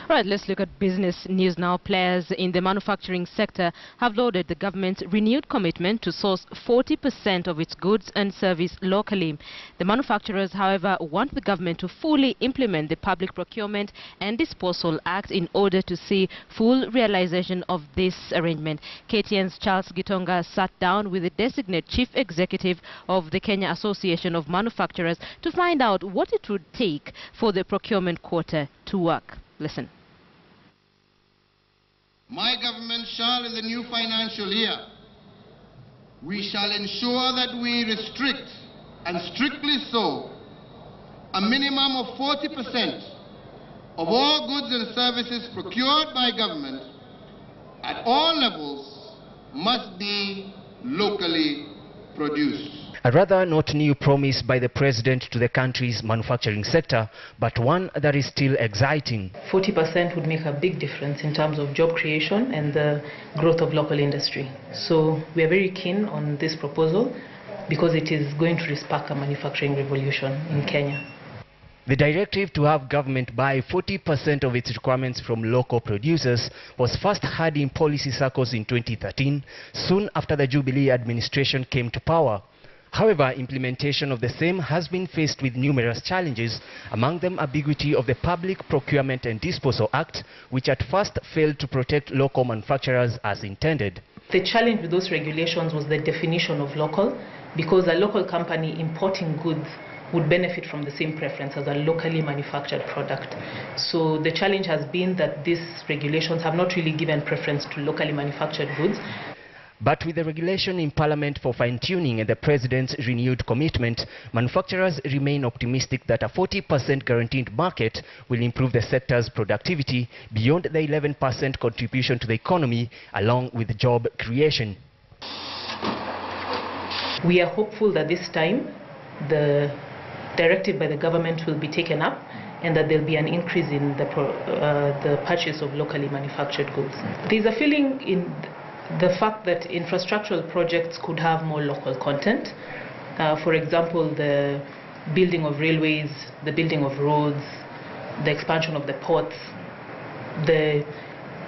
All right, let's look at business news now. Players in the manufacturing sector have lauded the government's renewed commitment to source 40% of its goods and service locally. The manufacturers, however, want the government to fully implement the Public Procurement and Disposal Act in order to see full realization of this arrangement. KTN's Charles Gitonga sat down with the designate chief executive of the Kenya Association of Manufacturers to find out what it would take for the procurement quota to work. Listen. My government shall, in the new financial year, we shall ensure that we restrict, and strictly so, a minimum of 40% of all goods and services procured by government at all levels must be locally produced. A rather not new promise by the president to the country's manufacturing sector, but one that is still exciting. 40% would make a big difference in terms of job creation and the growth of local industry. So we are very keen on this proposal because it is going to spark a manufacturing revolution in Kenya. The directive to have government buy 40% of its requirements from local producers was first heard in policy circles in 2013, soon after the Jubilee administration came to power. However, implementation of the same has been faced with numerous challenges, among them ambiguity of the Public Procurement and Disposal Act, which at first failed to protect local manufacturers as intended. The challenge with those regulations was the definition of local, because a local company importing goods would benefit from the same preference as a locally manufactured product. So the challenge has been that these regulations have not really given preference to locally manufactured goods. But with the regulation in Parliament for fine-tuning and the President's renewed commitment, manufacturers remain optimistic that a 40% guaranteed market will improve the sector's productivity beyond the 11% contribution to the economy, along with job creation. We are hopeful that this time the directive by the government will be taken up and that there will be an increase in the purchase of locally manufactured goods. There is a feeling in the fact that infrastructural projects could have more local content. For example, the building of railways, the building of roads, the expansion of the ports, the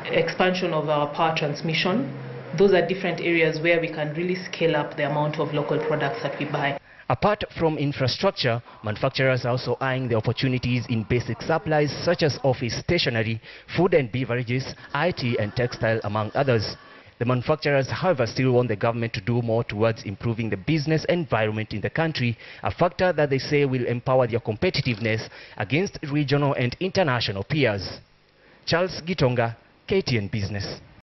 expansion of our power transmission. Those are different areas where we can really scale up the amount of local products that we buy. Apart from infrastructure, manufacturers are also eyeing the opportunities in basic supplies such as office stationery, food and beverages, IT and textile, among others. The manufacturers, however, still want the government to do more towards improving the business environment in the country, a factor that they say will empower their competitiveness against regional and international peers. Charles Gitonga, KTN Business.